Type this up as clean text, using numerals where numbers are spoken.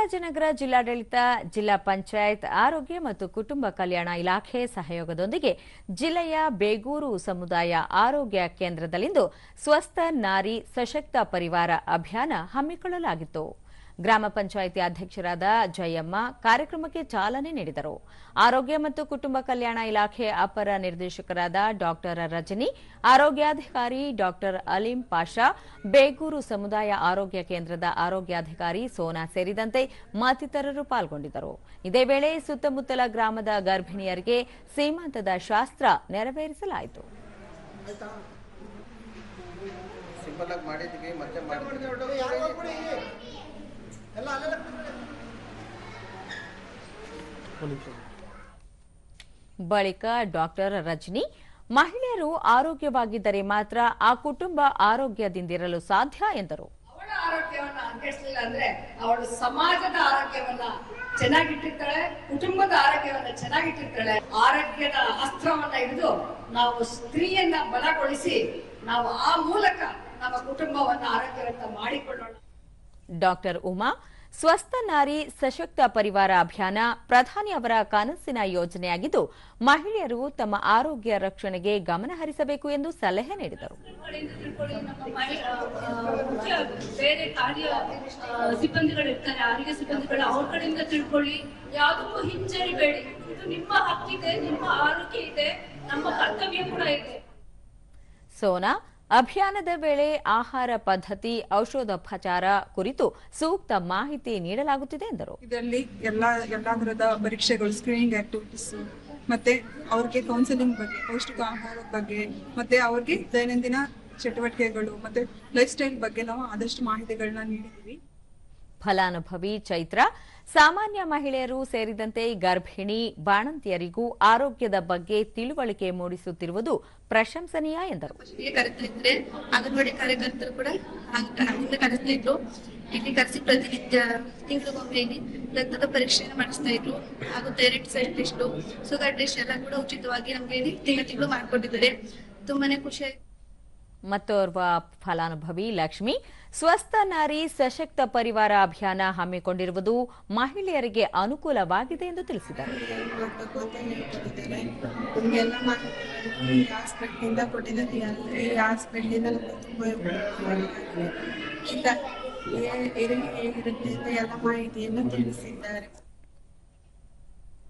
ಚಾಮರಾಜನಗರ ಜಿಲ್ಲಾಡಳಿತ, ಜಿಲ್ಲಾ ಪಂಚಾಯತ್, ಆರೋಗ್ಯ ಮತ್ತು ಕುಟುಂಬ ಕಲ್ಯಾಣ ಇಲಾಖೆ ಸಹಯೋಗದೊಂದಿಗೆ ಜಿಲ್ಲೆಯ ಬೇಗೂರು ಸಮುದಾಯ ಆರೋಗ್ಯ ಕೇಂದ್ರದಲ್ಲಿಂದು ಸ್ವಸ್ಥ ನಾರಿ ಸಶಕ್ತ ಪರಿವಾರ ಅಭಿಯಾನ ಹಮ್ಮಿಕೊಳ್ಳಲಾಗಿತ್ತು. ಗ್ರಾಮ ಪಂಚಾಯಿತಿ ಅಧ್ಯಕ್ಷರಾದ ಜಯಮ್ಮ ಕಾರ್ಯಕ್ರಮಕ್ಕೆ ಚಾಲನೆ ನೀಡಿದರು. ಆರೋಗ್ಯ ಮತ್ತು ಕುಟುಂಬ ಕಲ್ಯಾಣ ಇಲಾಖೆ ಅಪರ ನಿರ್ದೇಶಕರಾದ ಡಾಕ್ಟರ್ ರಜನಿ, ಆರೋಗ್ಯಾಧಿಕಾರಿ ಡಾಕ್ಟರ್ ಅಲೀಂ ಪಾಷಾ, ಬೇಗೂರು ಸಮುದಾಯ ಆರೋಗ್ಯ ಕೇಂದ್ರದ ಆರೋಗ್ಯಾಧಿಕಾರಿ ಸೋನಾ ಸೇರಿದಂತೆ ಮತ್ತಿತರರು ಪಾಲ್ಗೊಂಡಿದ್ದರು. ಇದೇ ವೇಳೆ ಸುತ್ತಮುತ್ತಲ ಗ್ರಾಮದ ಗರ್ಭಿಣಿಯರಿಗೆ ಸೀಮಂತದ ಶಾಸ್ತ್ರ ನೆರವೇರಿಸಲಾಯಿತು. ಬಳಿಕ ಡಾಕ್ಟರ್ ರಜನಿ, ಮಹಿಳೆಯರು ಆರೋಗ್ಯವಾಗಿದ್ದರೆ ಮಾತ್ರ ಆ ಕುಟುಂಬ ಆರೋಗ್ಯದಿಂದಿರಲು ಸಾಧ್ಯ ಎಂದರು. ಅವಳ ಆರೋಗ್ಯವನ್ನ ಅಂಕಣಿಸಲಿಲ್ಲ ಅಂದ್ರೆ ಅವಳು ಸಮಾಜದ ಆರೋಗ್ಯವನ್ನ ಚೆನ್ನಾಗಿಟ್ಟಿರ್ತಾಳೆ, ಕುಟುಂಬದ ಆರೋಗ್ಯವನ್ನ ಚೆನ್ನಾಗಿಟ್ಟಿರ್ತಾಳೆ. ಆರೋಗ್ಯದ ಅಸ್ತ್ರವನ್ನ ಹಿಡಿದು ನಾವು ಸ್ತ್ರೀಯನ್ನ ಬಲಗೊಳಿಸಿ ನಾವು ಆ ಮೂಲಕ ನಮ್ಮ ಕುಟುಂಬವನ್ನ ಆರೋಗ್ಯವಂತ ಮಾಡಿಕೊಳ್ಳೋಣ. ಡಾಕ್ಟರ್ ಉಮಾ, ಸ್ವಸ್ಥ ನಾರಿ ಸಶಕ್ತ ಪರಿವಾರ ಅಭಿಯಾನ ಪ್ರಧಾನಿ ಅವರ ಕನಸಿನ ಯೋಜನೆಯಾಗಿದ್ದು, ಮಹಿಳೆಯರು ತಮ್ಮ ಆರೋಗ್ಯ ರಕ್ಷಣೆಗೆ ಗಮನ ಹರಿಸಬೇಕು ಎಂದು ಸಲಹೆ ನೀಡಿದರು. ಬೇರೆ ಕಾರ್ಯ ಸಿಬ್ಬಂದಿಗಳಿರ್ತಾರೆ, ಆರೋಗ್ಯ ಸಿಬ್ಬಂದಿಗಳು, ಅವ್ರ ಕಡೆಯಿಂದ ತಿಳ್ಕೊಳ್ಳಿ, ಯಾವುದಕ್ಕೂ ಹಿಂಜರಿಬೇಡಿ. ಇದು ನಿಮ್ಮ ಹಕ್ಕಿದೆ, ನಿಮ್ಮ ಆರೋಗ್ಯ ಇದೆ, ನಮ್ಮ ಕರ್ತವ್ಯ ಕೂಡ ಇದೆ. ಸೋನಾ, ಅಭಿಯಾನದ ವೇಳೆ ಆಹಾರ ಪದ್ಧತಿ, ಔಷಧೋಪಚಾರ ಕುರಿತು ಸೂಕ್ತ ಮಾಹಿತಿ ನೀಡಲಾಗುತ್ತಿದೆ ಎಂದರು. ಇದರಲ್ಲಿ ಎಲ್ಲಾ ತರದ ಪರೀಕ್ಷೆಗಳು, ಸ್ಕ್ರೀನಿಂಗ್ ಆಕ್ಟಿವಿಟೀಸ್, ಮತ್ತೆ ಅವ್ರಿಗೆ ಕೌನ್ಸಿಲಿಂಗ್ ಬಗ್ಗೆ, ಪೌಷ್ಟಿಕ ಆಹಾರದ ಬಗ್ಗೆ, ಮತ್ತೆ ಅವ್ರಿಗೆ ದೈನಂದಿನ ಚಟುವಟಿಕೆಗಳು ಮತ್ತೆ ಲೈಫ್ ಸ್ಟೈಲ್ ಬಗ್ಗೆ ನಾವು ಆದಷ್ಟು ಮಾಹಿತಿಗಳನ್ನ ನೀಡಿದ್ದೀವಿ. ಫಲಾನುಭವಿ ಚೈತ್ರ, ಸಾಮಾನ್ಯ ಮಹಿಳೆಯರು ಸೇರಿದಂತೆ ಗರ್ಭಿಣಿ, ಬಾಣಂತಿಯರಿಗೂ ಆರೋಗ್ಯದ ಬಗ್ಗೆ ತಿಳುವಳಿಕೆ ಮೂಡಿಸುತ್ತಿರುವುದು ಪ್ರಶಂಸನೀಯ ಎಂದರು. ಅಂಗನವಾಡಿ ಕಾರ್ಯಕರ್ತರು ಕೂಡ ಕರೆಸ್ತಾ ಇದ್ರು. ಇಲ್ಲಿ ಕರೆಸಿ ಪ್ರತಿನಿತ್ಯ ತಿಂಗಳಿಗೊಮ್ಮೆ ಇಲ್ಲಿ ರಕ್ತದ ಪರೀಕ್ಷೆಯನ್ನು ಮಾಡಿಸ್ತಾ ಇದ್ರು. ಹಾಗೂ ಥೈರಾಯ್ಡ್ ಟೆಸ್ಟ್, ಶುಗರ್ ಟೆಸ್ಟ್ ಎಲ್ಲ ಕೂಡ ಉಚಿತವಾಗಿ ನಮ್ಗೆ ತಿಂಗಳು ಮಾಡಿಕೊಟ್ಟಿದ್ದಾರೆ. ತುಂಬಾನೇ ಖುಷಿ ಆಯ್ತು. ಮತ್ತೋರ್ವ ಫಲಾನುಭವಿ ಲಕ್ಷ್ಮಿ, ಸ್ವಸ್ಥ ನಾರಿ ಸಶಕ್ತ ಪರಿವಾರ ಅಭಿಯಾನ ಹಮ್ಮಿಕೊಂಡಿರುವುದು ಮಹಿಳೆಯರಿಗೆ ಅನುಕೂಲವಾಗಿದೆ ಎಂದು ತಿಳಿಸಿದರು. ಎಲ್ಲ ಮಾಹಿತಿಯನ್ನು ತಿಳಿಸಿದ್ದಾರೆ.